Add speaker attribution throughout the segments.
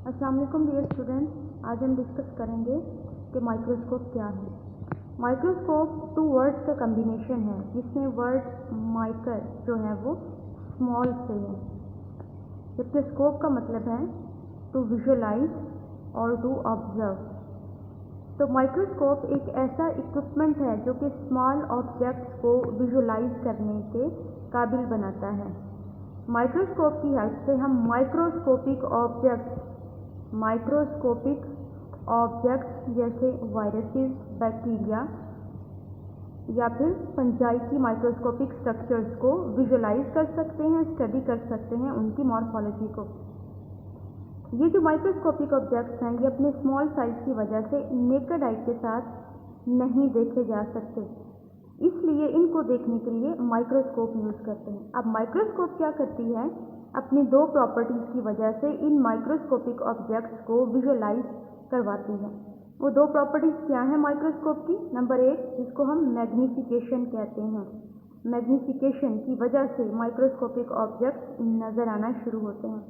Speaker 1: अस्सलाम वालेकुम dear students, आज हम डिस्कस करेंगे कि माइक्रोस्कोप क्या है। माइक्रोस्कोप टू वर्ड्स का कम्बिनेशन है जिसमें वर्ड माइकर जो है वो स्मॉल से है, जबकि स्कोप का मतलब है टू विजुअलाइज और टू ऑब्जर्व। तो माइक्रोस्कोप एक ऐसा इक्विपमेंट है जो कि स्मॉल ऑब्जेक्ट्स को विजुअलाइज करने के काबिल बनाता है। माइक्रोस्कोप की हेल्प से हम माइक्रोस्कोपिक ऑब्जेक्ट्स जैसे वायरसेस, बैक्टीरिया या फिर फंजाई की माइक्रोस्कोपिक स्ट्रक्चर्स को विजुअलाइज कर सकते हैं, स्टडी कर सकते हैं उनकी मॉर्फोलॉजी को। ये जो माइक्रोस्कोपिक ऑब्जेक्ट्स हैं ये अपने स्मॉल साइज की वजह से नेकेड आई के साथ नहीं देखे जा सकते, इसलिए इनको देखने के लिए माइक्रोस्कोप यूज़ करते हैं। अब माइक्रोस्कोप क्या करती है, अपनी दो प्रॉपर्टीज़ की वजह से इन माइक्रोस्कोपिक ऑब्जेक्ट्स को विजुअलाइज करवाती है। वो दो प्रॉपर्टीज़ क्या हैं माइक्रोस्कोप की? नंबर एक, जिसको हम मैग्नीफिकेशन कहते हैं। मैग्नीफिकेशन की वजह से माइक्रोस्कोपिक ऑब्जेक्ट्स नज़र आना शुरू होते हैं।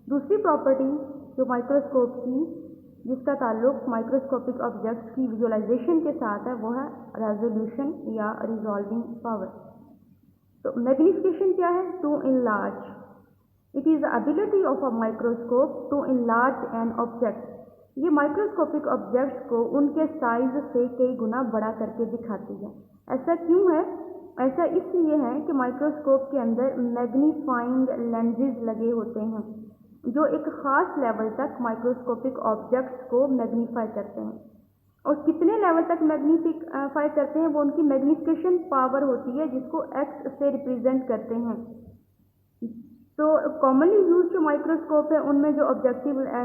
Speaker 1: दूसरी प्रॉपर्टी जो माइक्रोस्कोप की जिसका ताल्लुक माइक्रोस्कोपिक ऑब्जेक्ट्स की विजुअलाइजेशन के साथ है वो है रेजोल्यूशन या रिजॉल्विंग पावर। तो मैग्नीफिकेशन क्या है? To enlarge. It is the ability of a microscope to enlarge an object. ये माइक्रोस्कोपिक ऑब्जेक्ट्स को उनके साइज से कई गुना बड़ा करके दिखाती है। ऐसा क्यों है? ऐसा इसलिए है कि माइक्रोस्कोप के अंदर मैग्नीफाइंग लेंसेज लगे होते हैं जो एक ख़ास लेवल तक माइक्रोस्कोपिक ऑब्जेक्ट्स को मैग्नीफाई करते हैं। और कितने लेवल तक मैग्नीफाई करते हैं वो उनकी मैग्नीफिकेशन पावर होती है, जिसको एक्स से रिप्रेजेंट करते हैं। तो कॉमनली यूज जो माइक्रोस्कोप है उनमें जो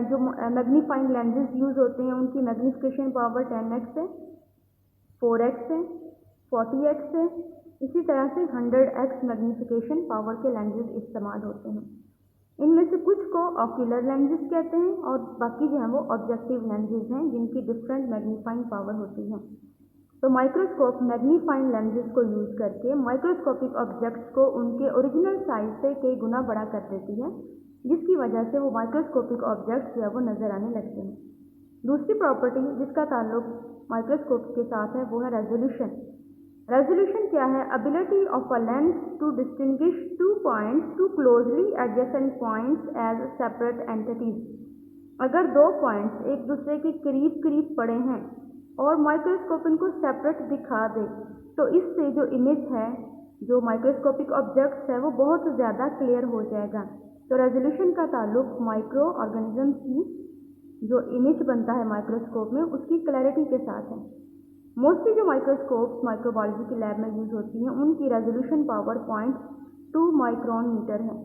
Speaker 1: जो मैग्नीफाइंग लेंसेज यूज़ होते हैं उनकी मैग्नीफिकेशन पावर 10x है, 4x है, 40x है, इसी तरह से 100x मैग्नीफिकेशन पावर के लेंसेज इस्तेमाल होते हैं। इनमें से कुछ को ऑक्यूलर लेंसेज कहते हैं और बाकी जो हैं वो ऑब्जेक्टिव लेंसेज हैं जिनकी डिफरेंट मैग्नीफाइंग पावर होती है। तो माइक्रोस्कोप मैग्नीफाइंग लेंसेज को यूज़ करके माइक्रोस्कोपिक ऑब्जेक्ट्स को उनके ओरिजिनल साइज से कई गुना बड़ा कर देती है, जिसकी वजह से वो माइक्रोस्कोपिक ऑब्जेक्ट्स जो है वो नज़र आने लगते हैं। दूसरी प्रॉपर्टी जिसका ताल्लुक माइक्रोस्कोप के साथ है वो है रेजोल्यूशन। रेजोल्यूशन क्या है? Ability of a lens to distinguish two points two closely adjacent points as separate entities. अगर दो पॉइंट्स एक दूसरे के करीब करीब पड़े हैं और माइक्रोस्कोप इनको सेपरेट दिखा दे तो इससे जो इमेज है, जो माइक्रोस्कोपिक ऑब्जेक्ट्स है वो बहुत ज़्यादा क्लियर हो जाएगा। तो रेजोल्यूशन का ताल्लुक माइक्रो ऑर्गेनिज्म की जो इमेज बनता है माइक्रोस्कोप में उसकी क्लैरिटी के साथ है। मोस्टली जो माइक्रोस्कोप्स माइक्रोबायोलॉजी की लैब में यूज़ होती हैं उनकी रेजोल्यूशन पावर 0.2 माइक्रोन मीटर है।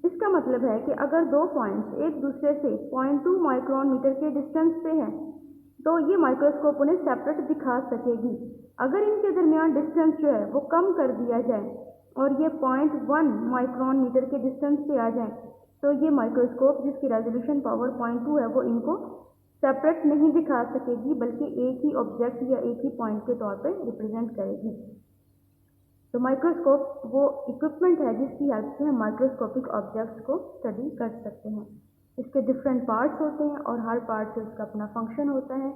Speaker 1: इसका मतलब है कि अगर दो पॉइंट्स एक दूसरे से 0.2 माइक्रोन मीटर के डिस्टेंस पे हैं तो ये माइक्रोस्कोप उन्हें सेपरेट दिखा सकेगी। अगर इनके दरमियान डिस्टेंस जो है वो कम कर दिया जाए और ये 0.1 माइक्रोन मीटर के डिस्टेंस पे आ जाए तो ये माइक्रोस्कोप जिसकी रेजोल्यूशन पावर 0.2 है वो इनको सेपरेट नहीं दिखा सकेगी, बल्कि एक ही ऑब्जेक्ट या एक ही पॉइंट के तौर पे रिप्रेजेंट करेगी। तो माइक्रोस्कोप वो इक्विपमेंट है जिसकी हेल्प से हम माइक्रोस्कोपिक ऑब्जेक्ट्स को स्टडी कर सकते हैं। इसके डिफरेंट पार्ट्स होते हैं और हर पार्ट से उसका अपना फंक्शन होता है।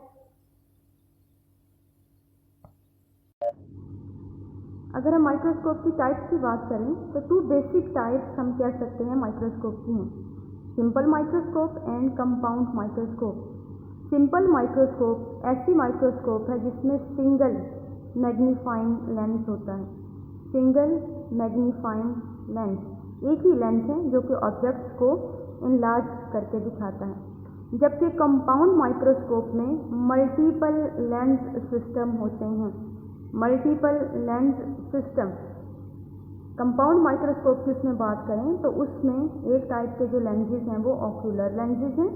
Speaker 1: अगर हम माइक्रोस्कोप की टाइप्स की बात करें तो 2 बेसिक टाइप्स हम कह सकते हैं माइक्रोस्कोप की हैं, simple microscope and compound microscope. Simple microscope ऐसी माइक्रोस्कोप है जिसमें सिंगल मैग्नीफाइंग लेंस होता है। सिंगल मैग्नीफाइंग लेंस, एक ही लेंस है जो कि ऑब्जेक्ट्स को इनलार्ज करके दिखाता है। जबकि कंपाउंड माइक्रोस्कोप में मल्टीपल लेंस सिस्टम होते हैं। Multiple lens system compound microscope की उसमें बात करें तो उसमें एक टाइप के जो लेंसेज हैं वो ऑक्यूलर लेंसेज हैं,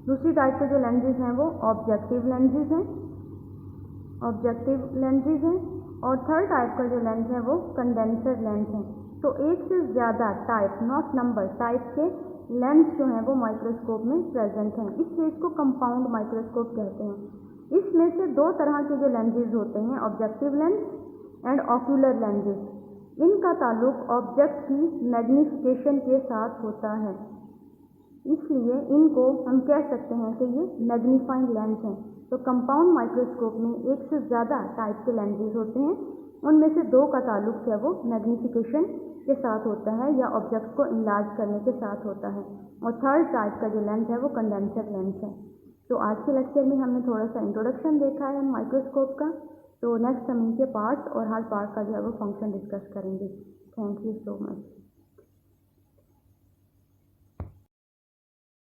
Speaker 1: दूसरी टाइप के जो लेंसेज हैं वो ऑब्जेक्टिव लेंसेज हैं और थर्ड टाइप का जो लेंस है वो कंडेंसर लेंस है। तो एक से ज़्यादा टाइप, नॉट नंबर, टाइप के लेंस जो हैं वो माइक्रोस्कोप में प्रेजेंट हैं, इसलिए इसको कंपाउंड माइक्रोस्कोप कहते हैं। इसमें से दो तरह के जो लेंसेज होते हैं, objective lens and ocular lenses. इनका ताल्लुक ऑब्जेक्ट की मैग्नीफिकेशन के साथ होता है। इसलिए इनको हम कह सकते हैं कि ये मैग्नीफाइंग लेंस हैं। तो कंपाउंड माइक्रोस्कोप में एक से ज़्यादा टाइप के लेंसेज होते हैं, उनमें से दो का ताल्लुक है वो मैग्नीफिकेशन के साथ होता है या ऑब्जेक्ट को इनलार्ज करने के साथ होता है, और थर्ड टाइप का जो लेंस है वो कंडेंसर लेंस है। तो आज के लेक्चर में हमने थोड़ा सा इंट्रोडक्शन देखा है माइक्रोस्कोप का। तो नेक्स्ट हम इनके पार्ट्स और हर पार्ट का जो है वो फंक्शन डिस्कस करेंगे। Thank you so much.